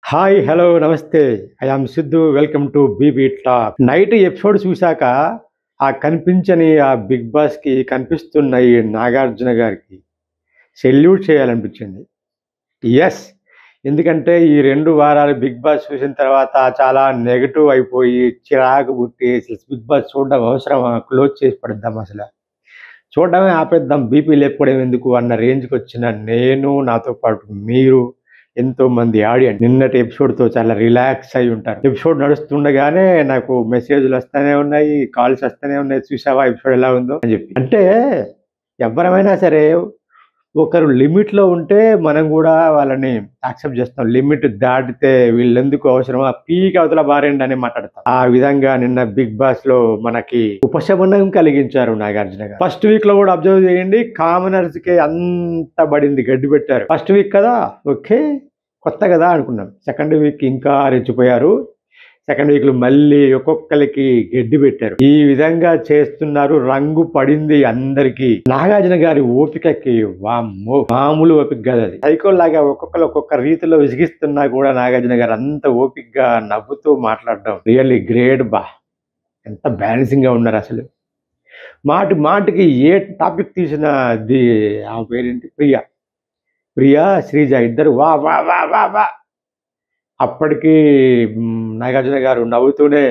Hi hello నమస్తే. I am Siddhu. Welcome to BB talk. Night episode చూశాక కనిపించని big బాస్‌కి కనిపిస్తున్న ఈ నాగార్జున గారికి సెల్యూట్ చేయాలనిపించింది. యెస్. ఎందుకంటే ఈ 2 వారాలు బిగ్ బాస్ చూసిన తర్వాత చాలా నెగెటివ్ అయిపోయి, చిరాకు పుట్టి బిగ్ బాస్ చూడడం అవసరమా? క్లోజ్ చేసి పడేద్దాం అసల. చూడడమే ఆపేద్దాం, బీపీ లేపుకోవడం ఎందుకు అన్న రేంజ్‌కొచ్చిన నేను, నాతో పాటు మీరు, ఎంతోమంది ఆడియన్స్ నిన్నటి ఎపిసోడ్‌తో చాలా రిలాక్స్ అయ్యి ఉంటారు. ఎపిసోడ్ నడుస్తుండగానే నాకు మెసేజ్‌లు వస్తూనే ఉన్నాయి, కాల్స్ వస్తూనే ఉన్నాయి. చూసావా ఎపిసోడ్ ఎలా ఉందో అని చెప్పి. అంటే ఎవ్వరమైనా సరే ఒకరు లిమిట్‌లో ఉంటే మనం గూడా వాళ్ళని యాక్సెప్ట్ చేస్తాం. లిమిట్ దాటితే వీళ్ళెందుకు అవసరమా, పీక్ అవతల బారేయండి అని మాట్లాడతాం. ఆ విధంగా నిన్న బిగ్ బాస్‌లో మనకి ఉపశమనం కలిగించారు నాగార్జున గారు. ఫస్ట్ వీక్‌లో కూడా అబ్జర్వ్ చేయండి, కామనర్స్‌కి అంత పడింది, గడ్డి పెట్టారు. ఫస్ట్ వీక్ కదా, ఓకే, కొత్త కదా అనుకున్నాం. సెకండ్ వీక్ ఇంకా రెచ్చిపోయారు. సెకండ్ వీక్‌లో మళ్ళీ ఒక్కొక్కరికి గడ్డి పెట్టారు. ఈ విధంగా చేస్తున్నారు. రంగు పడింది అందరికీ. నాగార్జున గారి ఓపికకి వామ్మో, మామూలు ఓపిక కాదు అది. సైకోల్లాగా ఒక్కొక్కరు ఒక్కొక్క రీతిలో విసిగిస్తున్నా కూడా నాగార్జున గారు అంత ఓపికగా నవ్వుతూ మాట్లాడడం రియల్లీ గ్రేట్. ఎంత బ్యాలెన్సింగ్ గా ఉన్నారు అసలు. మాటి మాటికి ఏ టాపిక్ తీసినా ఆ పేరేంటి, ప్రియా శ్రీజ ఇద్దరు వా వా వా వా వా. అప్పటికి నాగార్జున గారు నవ్వుతూనే,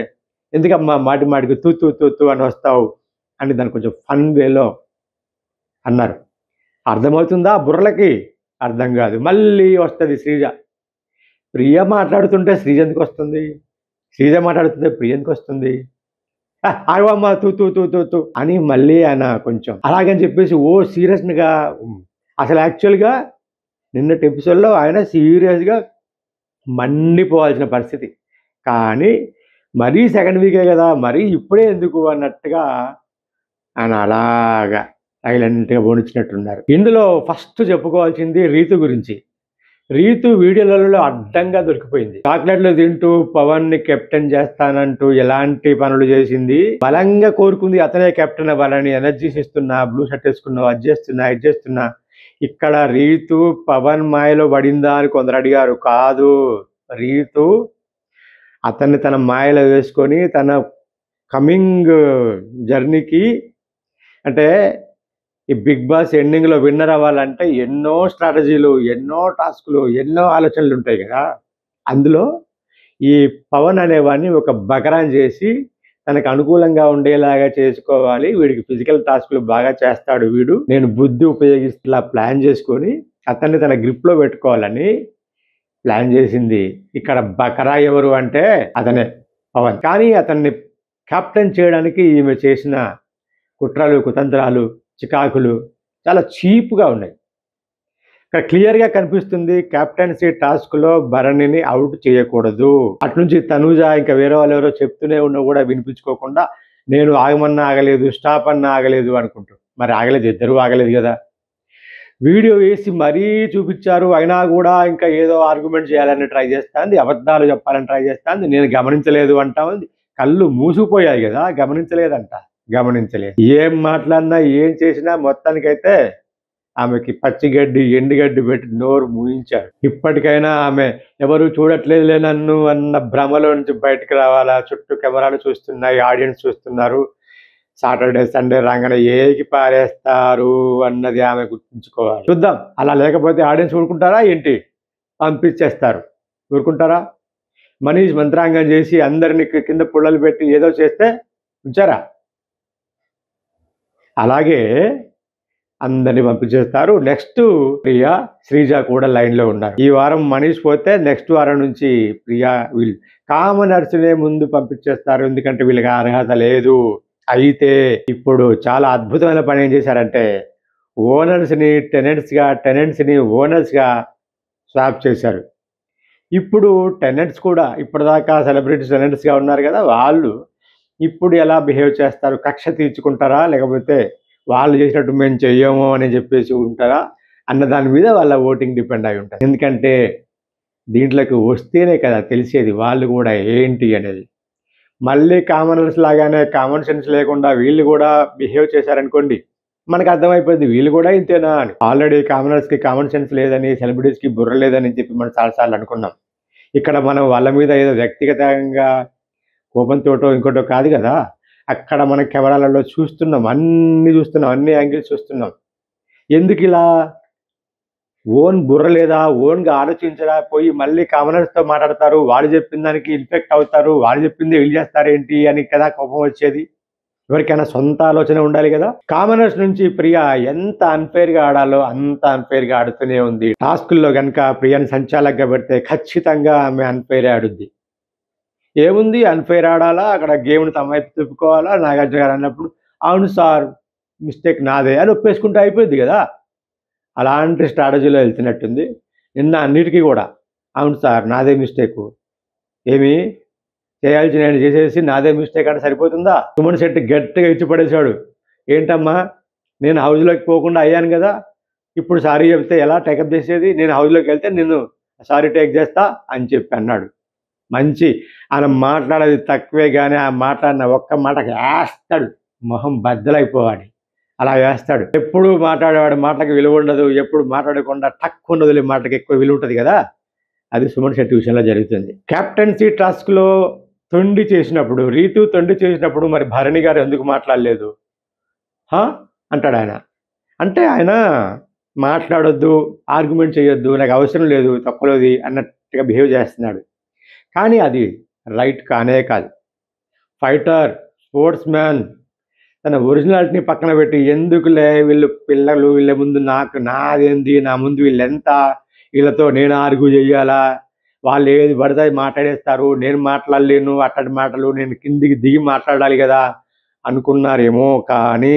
ఎందుకమ్మా మాటి మాటికి తూ తూ తూ తూ అని వస్తావు అని దాన్ని కొంచెం ఫన్ వేలో అన్నారు. అర్థమవుతుందా బుర్రలకి? అర్థం కాదు. మళ్ళీ వస్తుంది శ్రీజ. ప్రియ మాట్లాడుతుంటే శ్రీజ ఎందుకు వస్తుంది? శ్రీజ మాట్లాడుతుంటే ప్రియ ఎందుకు వస్తుంది? ఆగమ్మా తూ తూ తూ తూ తూ అని మళ్ళీ ఆయన కొంచెం అలాగని చెప్పేసి సీరియస్గా. అసలు యాక్చువల్గా నిన్నటి ఎపిసోడ్లో ఆయన సీరియస్గా మండిపోవాల్సిన పరిస్థితి. కానీ మరీ సెకండ్ వీకే కదా, మరీ ఇప్పుడే ఎందుకు అన్నట్టుగా ఆయన అలాగా సైలెంట్గా పోనిచ్చినట్టున్నారు. ఇందులో ఫస్ట్ చెప్పుకోవాల్సింది రీతు గురించి. రీతు వీడియోలలో అడ్డంగా దొరికిపోయింది. చాక్లెట్లు తింటూ పవన్ ని కెప్టెన్ చేస్తానంటూ ఎలాంటి పనులు చేసింది. బలంగా కోరుకుంది అతనే కెప్టెన్ అవ్వాలని. ఎనర్జీస్ ఇస్తున్నా, బ్లూ షర్ట్ వేసుకున్నావు, అది చేస్తున్నా, ఇది చేస్తున్నా. ఇక్కడ రీతు పవన్ మాయలో పడిందా అని కొందరు అడిగారు. కాదు, రీతు అతన్ని తన మాయలో వేసుకొని తన కమింగ్ జర్నీకి, అంటే ఈ బిగ్ బాస్ ఎండింగ్లో విన్నర్ అవ్వాలంటే ఎన్నో స్ట్రాటజీలు, ఎన్నో టాస్కులు, ఎన్నో ఆలోచనలు ఉంటాయి కదా. అందులో ఈ పవన్ అనేవాడిని ఒక బకరాన్ చేసి తనకు అనుకూలంగా ఉండేలాగా చేసుకోవాలి. వీడికి ఫిజికల్ టాస్కులు బాగా చేస్తాడు వీడు, నేను బుద్ధి ఉపయోగిస్తూ ప్లాన్ చేసుకొని అతన్ని తన గ్రిప్లో పెట్టుకోవాలని ప్లాన్ చేసింది. ఇక్కడ బకరా ఎవరు అంటే అతనే, పవన్. కానీ అతన్ని కెప్టెన్ చేయడానికి ఈమె చేసిన కుట్రలు, కుతంత్రాలు, చికాకులు చాలా చీప్గా ఉన్నాయి. ఇక్కడ క్లియర్గా కనిపిస్తుంది కెప్టెన్సీ టాస్క్లో భరణిని అవుట్ చేయకూడదు. అట్నుంచి తనూజ ఇంకా వేరే వాళ్ళు ఎవరో చెప్తూనే ఉన్నా కూడా వినిపించుకోకుండా నేను ఆగమన్నా ఆగలేదు, స్టాప్ అన్నా ఆగలేదు అనుకుంటూ. మరి ఆగలేదు, ఇద్దరు ఆగలేదు కదా. వీడియో వేసి మరీ చూపించారు, అయినా కూడా ఇంకా ఏదో ఆర్గ్యుమెంట్ చేయాలని ట్రై చేస్తాంది, అబద్ధాలు చెప్పాలని ట్రై చేస్తాంది. నేను గమనించలేదు అంటా ఉంది. కళ్ళు మూసిపోయాయి కదా, గమనించలేదు. ఏం మాట్లాడినా ఏం చేసినా మొత్తానికైతే ఆమెకి పచ్చిగడ్డి ఎండుగడ్డి పెట్టి నోరు మూయించారు. ఇప్పటికైనా ఆమె ఎవరు చూడట్లేదులే నన్ను అన్న భ్రమలో నుంచి బయటకు రావాలా. చుట్టూ కెమెరాలు చూస్తున్నాయి, ఆడియన్స్ చూస్తున్నారు. సాటర్డే సండే రాగానే ఏకి పారేస్తారు అన్నది ఆమె గుర్తుంచుకోవాలి. చూద్దాం, అలా లేకపోతే ఆడియన్స్ ఊరుకుంటారా ఏంటి? పంపించేస్తారు. ఊరుకుంటారా? మనీష్ మంత్రాంగం చేసి అందరినీ కింద పుల్లలు పెట్టి ఏదో చేస్తే ఉంచారా? అలాగే అందరినీ పంపించేస్తారు. నెక్స్ట్ ప్రియా శ్రీజ కూడా లైన్లో ఉన్నారు. ఈ వారం మనీష్ పోతే నెక్స్ట్ వారం నుంచి ప్రియా, వీళ్ళు కామనర్స్నే ముందు పంపించేస్తారు, ఎందుకంటే వీళ్ళకి అర్హత లేదు. అయితే ఇప్పుడు చాలా అద్భుతమైన పని ఏం చేశారంటే ఓనర్స్ని టెనెంట్స్ని ఓనర్స్గా స్వాప్ చేశారు. ఇప్పుడు టెనెంట్స్ కూడా ఇప్పటిదాకా సెలబ్రిటీస్ టెనెంట్స్గా ఉన్నారు కదా, వాళ్ళు ఇప్పుడు ఎలా బిహేవ్ చేస్తారు? కక్ష తీర్చుకుంటారా, లేకపోతే వాళ్ళు చేసినట్టు మేము చెయ్యము అని చెప్పేసి ఉంటారా అన్న దాని మీద వాళ్ళ ఓటింగ్ డిపెండ్ అయి ఉంటుంది. ఎందుకంటే దీంట్లోకి వస్తేనే కదా తెలిసేది వాళ్ళు కూడా ఏంటి అనేది. మళ్ళీ కామనర్స్ లాగానే కామన్ సెన్స్ లేకుండా వీళ్ళు కూడా బిహేవ్ చేశారనుకోండి, మనకు అర్థమైపోయింది వీళ్ళు కూడా ఇంతేనా అని. ఆల్రెడీ కామనర్స్కి కామన్ సెన్స్ లేదని, సెలబ్రిటీస్కి బుర్ర లేదని చెప్పి మనం చాలాసార్లు అనుకున్నాం. ఇక్కడ మనం వాళ్ళ మీద ఏదో వ్యక్తిగతంగా కోపంతోటో ఇంకోటో కాదు కదా. అక్కడ మన కెమెరాలలో చూస్తున్నాం, అన్నీ చూస్తున్నాం, అన్ని యాంగిల్స్ చూస్తున్నాం. ఎందుకిలా? ఓన్ బుర్ర లేదా? ఓన్‌గా ఆలోచించరా? పోయి మళ్ళీ కామనర్స్‌తో మాట్లాడతారు. వాడు చెప్పిన దానికి ఇన్ఫెక్ట్ అవుతారు. వాడు చెప్పిందే వీళ్ళు చేస్తారేంటి అని కదా కోపం వచ్చేది. ఎవరికైనా సొంత ఆలోచన ఉండాలి కదా. కామనర్స్ నుంచి ప్రియా ఎంత అన్‌ఫెయిర్‌గా ఆడాలో అంత అన్‌ఫెయిర్‌గా ఆడుతూనే ఉంది. టాస్కుల్లో గనుక ప్రియాని సంచాలకుగా పెడితే ఖచ్చితంగా ఆమె అన్‌ఫెయిరే ఆడుద్ది. ఏముంది అన్‌ఫెయిర్ ఆడాలా, అక్కడ గేమ్‌ని తమ వైపు తిప్పుకోవాలా. నాగార్జున గారు అన్నప్పుడు అవును సార్ మిస్టేక్ నాదే అని ఒప్పేసుకుంటే అయిపోద్ది కదా. అలాంటి స్ట్రాటజీలో వెళ్తున్నట్టుంది. నిన్న అన్నిటికి కూడా అవును సార్ నాదే మిస్టేకు. ఏమి చేయాల్సినవి చేసేసి నాదే మిస్టేక్ అంటే సరిపోతుందా? సుమన్ శెట్టి గట్టిగా ఇచ్చి పడేశాడు. ఏంటమ్మా నేను హౌస్‌లోకి పోకుండా అయ్యాను కదా. ఇప్పుడు సారీ చెప్తే ఎలా టేకప్ చేసేది? నేను హౌస్‌లోకి వెళ్తే నిన్ను సారీ టేక్ చేస్తా అని చెప్పి అన్నాడు. మంచి ఆయన మాట్లాడేది తక్కువే గానీ ఆ మాట్లాడిన ఒక్క మాటకి ఏస్తాడు. మొహం బద్దలైపోవాలి. అలా వేస్తాడు. ఎప్పుడు మాట్లాడేవాడి మాటలకు విలువ ఉండదు. ఎప్పుడు మాట్లాడకుండా టక్కున వదిలే మాటకి ఎక్కువ విలువ ఉంటది కదా. అది సుమన్ శెట్టి విషయంలో జరుగుతుంది. కెప్టెన్సీ టాస్క్‌లో తొండి చేసినప్పుడు, రీతు తొండి చేసినప్పుడు మరి భరణి గారు ఎందుకు మాట్లాడలేదు? హా! అంటాడాయన. అంటే ఆయన మాట్లాడొద్దు, ఆర్గ్యుమెంట్ చేయొద్దు, నాకు అవసరం లేదు తొక్కలోది అన్నట్టుగా బిహేవ్ చేస్తున్నాడు. కానీ అది రైట్ కానే కాదు. ఫైటర్, స్పోర్ట్స్ మ్యాన్ తన ఒరిజినాలిటీని పక్కన పెట్టి ఎందుకులే వీళ్ళు పిల్లలు వీళ్ళ ముందు నాదేంది, నా ముందు వీళ్ళెంత, వీళ్ళతో నేను ఆర్గ్యూ చెయ్యాలా, వాళ్ళు ఏది పడితే అది మాట్లాడేస్తారు, నేను మాట్లాడలేను అట్టడి మాటలు, నేను కిందికి దిగి మాట్లాడాలి కదా అనుకున్నారేమో. కానీ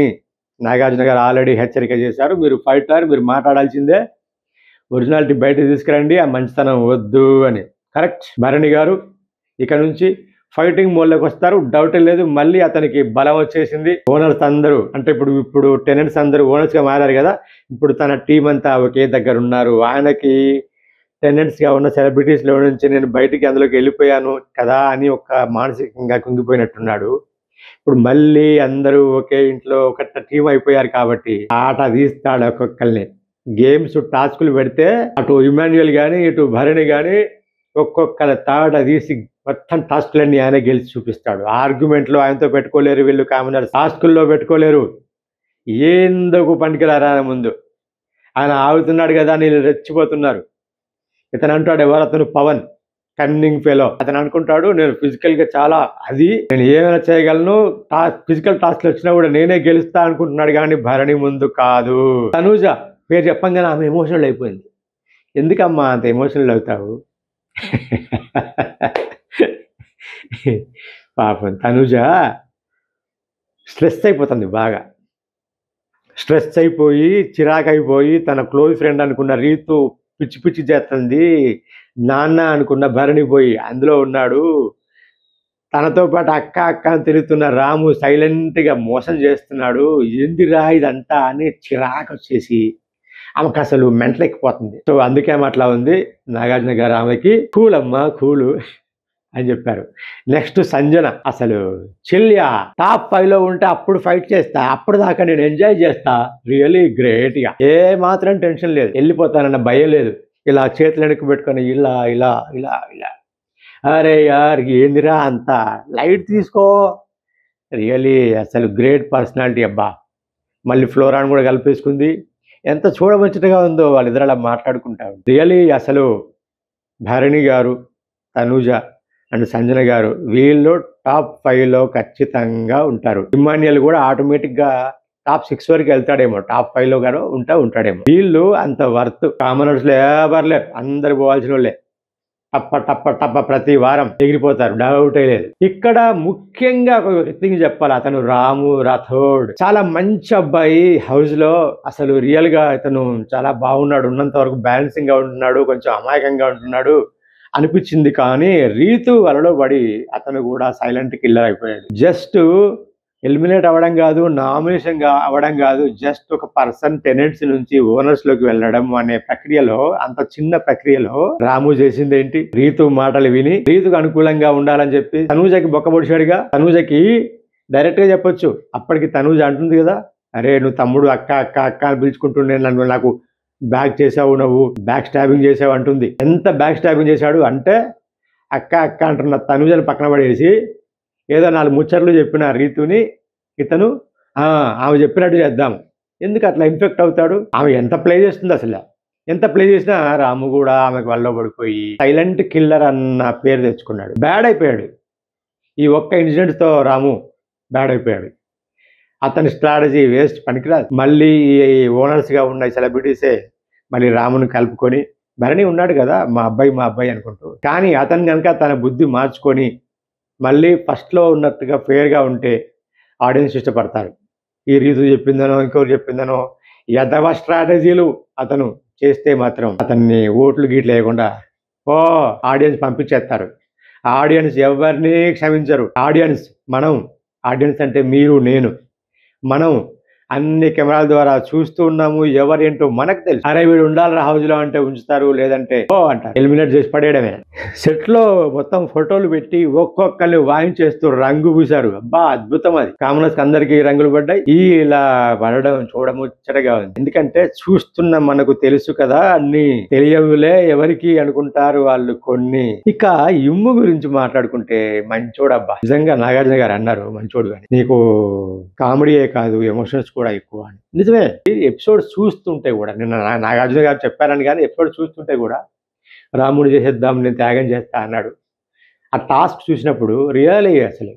నాగార్జున గారు ఆల్రెడీ హెచ్చరిక చేశారు. మీరు ఫైటర్, మీరు మాట్లాడాల్సిందే, ఒరిజినాలిటీ బయటకు తీసుకురండి, ఆ మంచితనం వద్దు అని. కరెక్ట్. భరణి గారు ఇక నుంచి ఫైటింగ్ మోడ్లోకి వస్తారు, డౌటే లేదు. మళ్ళీ అతనికి బలం వచ్చేసింది. ఓనర్స్ అందరూ అంటే ఇప్పుడు టెనెంట్స్ అందరూ ఓనర్స్గా మారారు కదా. ఇప్పుడు తన టీం అంతా ఒకే దగ్గర ఉన్నారు. ఆయనకి టెనెంట్స్గా ఉన్న సెలబ్రిటీస్లో నుంచి నేను బయటికి అందులోకి వెళ్ళిపోయాను కదా అని ఒక మానసికంగా కుంగిపోయినట్టున్నాడు. ఇప్పుడు మళ్ళీ అందరూ ఒకే ఇంట్లో ఒక టీం అయిపోయారు కాబట్టి ఆట తీస్తాడు ఒక్కొక్కరిని. గేమ్స్ టాస్కులు పెడితే అటు ఇమాన్యుయల్ కానీ ఇటు భరణి కానీ ఒక్కొక్కరి తాట తీసి మొత్తం టాస్కులన్నీ ఆయన గెలిచి చూపిస్తాడు. ఆర్గ్యుమెంట్లో ఆయనతో పెట్టుకోలేరు వీళ్ళు కామనర్స్, టాస్కుల్లో పెట్టుకోలేరు. ఎందుకు పనికిరారా ముందు ఆయన ఆగుతున్నాడు కదా నేను రెచ్చిపోతున్నారు. ఇతను అంటాడు ఎవరు అతను పవన్, కన్నింగ్ ఫెలో. అతను అనుకుంటాడు నేను ఫిజికల్గా చాలా నేను ఏమైనా చేయగలను, ఫిజికల్ టాస్క్లు వచ్చినా కూడా నేనే గెలుస్తా అనుకుంటున్నాడు. కానీ భరణి ముందు కాదు. తనూజ పేరు చెప్పంగానే ఆమె ఎమోషనల్ అయిపోయింది. ఎందుకమ్మా అంత ఎమోషనల్ అవుతావు? పాపం తనూజ స్ట్రెస్ అయిపోతుంది, బాగా స్ట్రెస్ అయిపోయి చిరాకైపోయి తన క్లోజ్ ఫ్రెండ్ అనుకున్న రీతు పిచ్చి పిచ్చి చేస్తుంది. నాన్న అనుకున్న భరణి పోయి అందులో ఉన్నాడు. తనతో పాటు అక్క అక్క అని తిరుగుతున్న రాము సైలెంట్గా మోసం చేస్తున్నాడు. ఏందిరా ఇదంతా అని చిరాకు వచ్చేసి ఆమెకు అసలు మెంటలెక్కిపోతుంది. సో అందుకే ఆమె అట్లా ఉంది. నాగార్జున గారు ఆమెకి కూల్ అమ్మా కూలు అని చెప్పారు. నెక్స్ట్ సంజన, అసలు చెల్లియా టాప్ 5లో ఉంటే అప్పుడు ఫైట్ చేస్తా, అప్పుడు దాకా నేను ఎంజాయ్ చేస్తా, రియలీ గ్రేట్. గా ఏ మాత్రం టెన్షన్ లేదు, వెళ్ళిపోతానన్న భయం లేదు. ఇలా చేతులు వెనక్కి పెట్టుకొని ఇలా ఇలా ఇలా ఇలా అరే యార్ ఏందిరా అంత లైట్ తీసుకో. రియలీ అసలు గ్రేట్ పర్సనాలిటీ అబ్బా. మళ్ళీ ఫ్లోరాన్ కూడా కలిపేసుకుంది. ఎంత చూడముచ్చటగా ఉందో వాళ్ళిద్దరు అలా మాట్లాడుకుంటారు. రియలీ అసలు భరణి గారు, తనూజ అండ్ సంజన గారు వీళ్ళు టాప్ 5లో ఖచ్చితంగా ఉంటారు. ఇమాన్యుయల్ కూడా ఆటోమేటిక్గా టాప్ 6 వరకు వెళ్తాడేమో, టాప్ 5లో గాను ఉంటాడేమో. వీళ్ళు అంత వర్త్. కామనర్స్లో ఎవరు లేరు, అందరు పోవాల్సిన వాళ్ళే. టప్ప టప్ప టప్ప ప్రతి వారం ఎగిరిపోతారు, డౌటే లేదు. ఇక్కడ ముఖ్యంగా ఒక వ్యక్తికి చెప్పాలి, అతను రాము రాథోడ్. చాలా మంచి అబ్బాయి. హౌస్ లో అసలు రియల్ గా ఇతను చాలా బాగున్నాడు, ఉన్నంత వరకు బ్యాలెన్సింగ్ గా ఉంటున్నాడు, కొంచెం అమాయకంగా ఉంటున్నాడు అనిపించింది. కానీ రీతు వలలో పడి అతను కూడా సైలెంట్ కిల్లర్ అయిపోయాడు. జస్ట్ ఎలిమినేట్ అవ్వడం కాదు, నామినేషన్ అవ్వడం కాదు, జస్ట్ ఒక పర్సన్ టెనెంట్స్ నుంచి ఓనర్స్ లోకి వెళ్ళడం అనే ప్రక్రియలో, అంత చిన్న ప్రక్రియలో రాము చేసింది ఏంటి? రీతు మాటలు విని రీతుకు అనుకూలంగా ఉండాలని చెప్పి తనూజకి బొక్కబొడిచాడుగా. తనూజకి డైరెక్ట్ గా చెప్పొచ్చు. అప్పటికి తనూజ అంటుంది కదా, అరే నువ్వు తమ్ముడు అక్క అక్క అక్క అని పిలుచుకుంటుండే నన్ను నాకు బ్యాక్ చేసావు, నువ్వు బ్యాక్ స్టాబింగ్ చేసావు అంటుంది. ఎంత బ్యాక్ స్టాబింగ్ చేశాడు అంటే అక్క అక్క అంటున్న తనుజని పక్కన పడేసి ఏదో 4 ముచ్చట్లు చెప్పిన రీతుని ఇతను ఆమె చెప్పినట్టు చేద్దాం. ఎందుకు అట్లా ఇన్ఫెక్ట్ అవుతాడు? ఆమె ఎంత ప్లే చేస్తుంది అసలు, ఎంత ప్లే చేసినా రాము కూడా ఆమెకు వల్ల పడిపోయి సైలెంట్ కిల్లర్ అన్న పేరు తెచ్చుకున్నాడు. బ్యాడ్ అయిపోయాడు. ఈ ఒక్క ఇన్సిడెంట్తో రాము బ్యాడ్ అయిపోయాడు. అతని స్ట్రాటజీ వేస్ట్, పనికిరాదు. మళ్ళీ ఓనర్స్గా ఉన్న సెలబ్రిటీసే మళ్ళీ రాముని కలుపుకొని, భరణి ఉన్నాడు కదా మా అబ్బాయి అనుకుంటూ, కానీ అతను కనుక తన బుద్ధి మార్చుకొని మళ్ళీ ఫస్ట్లో ఉన్నట్టుగా ఫేర్గా ఉంటే ఆడియన్స్ ఇష్టపడతారు. ఈ రీతు చెప్పిందనో ఇంకోరు చెప్పిందనో యథవ స్ట్రాటజీలు అతను చేస్తే మాత్రం అతన్ని ఓట్లు గీట్లు లేకుండా ఆడియన్స్ పంపించేస్తారు. ఆడియన్స్ ఎవరిని క్షమించరు. ఆడియన్స్ ఆడియన్స్ అంటే మీరు నేను, మనం అన్ని కెమెరాల ద్వారా చూస్తూ ఉన్నాము. ఎవరేంటో మనకు తెలుసు. అరే వీడు ఉండాలి హౌస్లో అంటే ఉంచుతారు, లేదంటే అంటారు, ఎలిమినేట్ చేసి పడేయడమే. సెట్లో మొత్తం ఫోటోలు పెట్టి ఒక్కొక్కరిని వాయించేస్తూ రంగు పూశారు. అబ్బా అద్భుతం. అది కామనర్స్ అందరికీ రంగులు పడ్డాయి. ఇలా పడడం చూడము ముచ్చటగా ఉంది. ఎందుకంటే చూస్తున్న మనకు తెలుసు కదా, అన్ని తెలియవులే ఎవరికి అనుకుంటారు వాళ్ళు కొన్ని. ఇక ఇమ్ము గురించి మాట్లాడుకుంటే మంచోడబ్బా, నిజంగా నాగార్జున గారు అన్నారు మంచోడు అని. నీకు కామెడీయే కాదు ఎమోషన్స్ కూడా ఎక్కువ అని. నిజమే. ఎపిసోడ్ చూస్తుంటే కూడా నిన్న నాగార్జున గారు చెప్పారని కానీ ఎపిసోడ్ చూస్తుంటే కూడా రాముడు చేసేద్దాం, నేను త్యాగం చేస్తా అన్నాడు. ఆ టాస్క్ చూసినప్పుడు రియలీ అసలు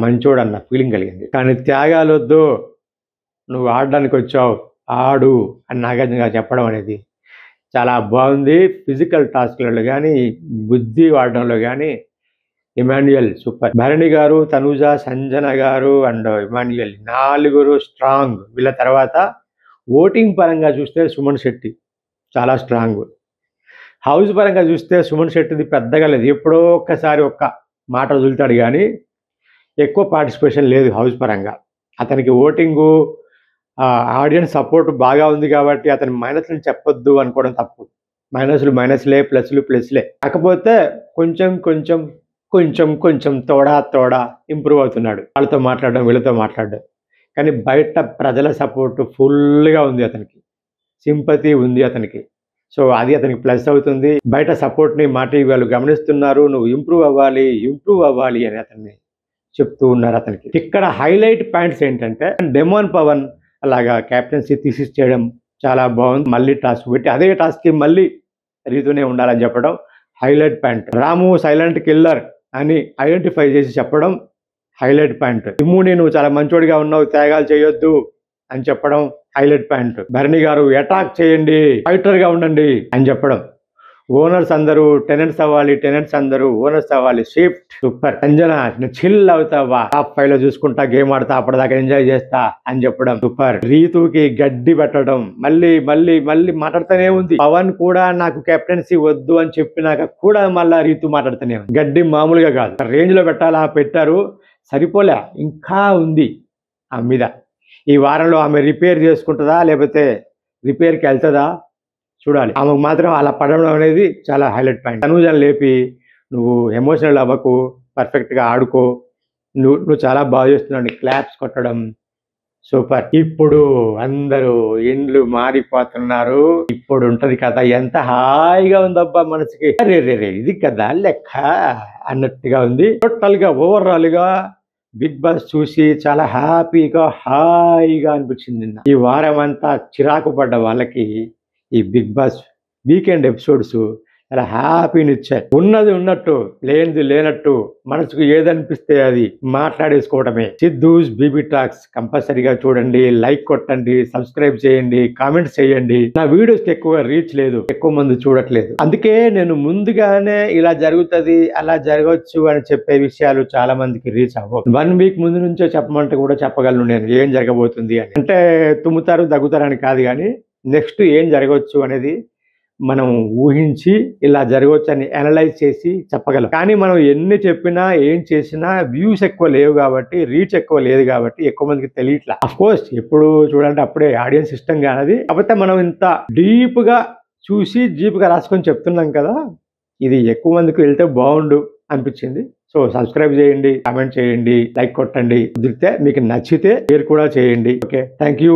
మంచోడు అన్న ఫీలింగ్ కలిగింది. కానీ త్యాగాలు వద్దు, నువ్వు ఆడడానికి వచ్చావు, ఆడు అని నాగార్జున గారు చెప్పడం అనేది చాలా బాగుంది. ఫిజికల్ టాస్క్లలో కానీ బుద్ధి వాడడంలో కానీ ఇమాన్యుయల్ సూపర్. భరణి గారు, తనుజ, సంజన గారు అండ్ ఇమాన్యుయల్ 4 స్ట్రాంగ్. వీళ్ళ తర్వాత ఓటింగ్ పరంగా చూస్తే సుమన్ శెట్టి చాలా స్ట్రాంగ్. హౌస్ పరంగా చూస్తే సుమన్ శెట్టిది పెద్దగా లేదు, ఎప్పుడో ఒక్కసారి ఒక్క మాట వదులుతాడు కానీ ఎక్కువ పార్టిసిపేషన్ లేదు హౌస్ పరంగా. అతనికి ఓటింగు ఆడియన్స్ సపోర్ట్ బాగా ఉంది కాబట్టి అతని మైనస్లు చెప్పొద్దు అనుకోవడం తప్పు. మైనస్లే, ప్లస్లే. కాకపోతే కొంచెం తోడా ఇంప్రూవ్ అవుతున్నాడు. వాళ్ళతో మాట్లాడడం, వీళ్ళతో మాట్లాడడం. కానీ బయట ప్రజల సపోర్ట్ ఫుల్గా ఉంది అతనికి, సింపతి ఉంది అతనికి. సో అది అతనికి ప్లస్ అవుతుంది. బయట సపోర్ట్ని మాట వాళ్ళు గమనిస్తున్నారు. నువ్వు ఇంప్రూవ్ అవ్వాలి అని అతన్ని చెప్తూ ఉన్నారు అతనికి. ఇక్కడ హైలైట్ పాయింట్స్ ఏంటంటే డెమోన్ పవన్ అలాగా క్యాప్టెన్సీ తీసిచ్చేయడం చాలా బాగుంది. మళ్ళీ టాస్క్ పెట్టి అదే టాస్క్కి మళ్ళీ రీతూనే ఉండాలని చెప్పడం హైలైట్ పాయింట్. రాము సైలెంట్ కిల్లర్ అని ఐడెంటిఫై చేసి చెప్పడం హైలైట్ పాయింట్. ఇమ్ముని నువ్వు చాలా మంచోడిగా ఉన్నావు, త్యాగాలు చేయొద్దు అని చెప్పడం highlight point. Bharani garu attack చేయండి, ఫైటర్గా ఉండండి అని చెప్పడం. ఓనర్స్ అందరూ టెనెంట్స్ అందరూ ఓనర్స్ అవ్వాలి. Shift super. సంజన చిల్ అవుతావా, టాప్ 5 లో చూసుకుంటా, గేమ్ ఆడతా, అప్పటిదాకా ఎంజాయ్ చేస్తా అని చెప్పడం సూపర్. రీతుకి గడ్డి పెట్టడం మళ్ళీ మాట్లాడుతూనే ఉంది. పవన్ కూడా నాకు కెప్టెన్సీ వద్దు అని చెప్పినాక కూడా మళ్ళా రీతు మాట్లాడుతూనే ఉంది. గడ్డి మామూలుగా కాదు, రేంజ్ లో పెట్టాలా, పెట్టారు, సరిపోలే, ఇంకా ఉంది ఆమె మీద. ఈ వారంలో ఆమె రిపేర్ చేసుకుంటుందా లేకపోతే రిపేర్కి వెళ్తుందా చూడాలి. ఆమెకు మాత్రం అలా పడడం అనేది చాలా హైలైట్ పాయింట్. తనుజని లేపి నువ్వు ఎమోషనల్ అవ్వకు, పర్ఫెక్ట్గా ఆడుకో, నువ్వు చాలా బాగా చేస్తున్నావు, క్లాప్స్ కొట్టడం సూపర్. ఇప్పుడు అందరూ ఇండ్లు మారిపోతున్నారు. ఇప్పుడు ఉంటది కదా, ఎంత హాయిగా ఉందబ్బా మనసుకి. రే ఇది కదా లెక్క అన్నట్టుగా ఉంది. టోటల్ గా ఓవరాల్ గా బిగ్ బాస్ చూసి చాలా హాయిగా అనిపించింది. నిన్న ఈ వారం అంతా చిరాకు పడ్డ వాళ్ళకి ఈ బిగ్ బాస్ వీకెండ్ ఎపిసోడ్స్ చాలా హ్యాపీని ఇచ్చాయి. ఉన్నది ఉన్నట్టు, లేనిది లేనట్టు, మనసుకు ఏదనిపిస్తే అది మాట్లాడేసుకోవడమే. సిద్ధూస్ బీబీ టాక్స్ కంపల్సరీగా చూడండి, లైక్ కొట్టండి, సబ్స్క్రైబ్ చేయండి, కామెంట్స్ చేయండి. నా వీడియోస్కి ఎక్కువ రీచ్ లేదు, ఎక్కువ మంది చూడట్లేదు. అందుకే నేను ముందుగానే ఇలా జరుగుతుంది, అలా జరగవచ్చు అని చెప్పే విషయాలు చాలా మందికి రీచ్ అవ్వవు. 1 వీక్ ముందు నుంచో చెప్పమంటే కూడా చెప్పగలను నేను ఏం జరగబోతుంది అని. అంటే తుమ్ముతారు దగ్గుతారని కాదు, కానీ నెక్స్ట్ ఏం జరగవచ్చు అనేది మనం ఊహించి ఇలా జరగవచ్చు అని అనలైజ్ చేసి చెప్పగలం. కానీ మనం ఎన్ని చెప్పినా ఏం చేసినా వ్యూస్ ఎక్కువ లేవు కాబట్టి, రీచ్ ఎక్కువ లేదు కాబట్టి ఎక్కువ మందికి తెలియట్లా. అఫ్ కోర్స్ ఎప్పుడు చూడండి అప్పుడే ఆడియన్స్ ఇష్టం కానది. కాకపోతే మనం ఇంత డీప్ గా చూసి జీప్గా రాసుకొని చెప్తున్నాం కదా, ఇది ఎక్కువ మందికి వెళ్తే బాగుండు అనిపించింది. సో సబ్స్క్రైబ్ చేయండి, కామెంట్ చేయండి, లైక్ కొట్టండి. కుదిరితే మీకు నచ్చితే షేర్ కూడా చేయండి. Okay, thank you.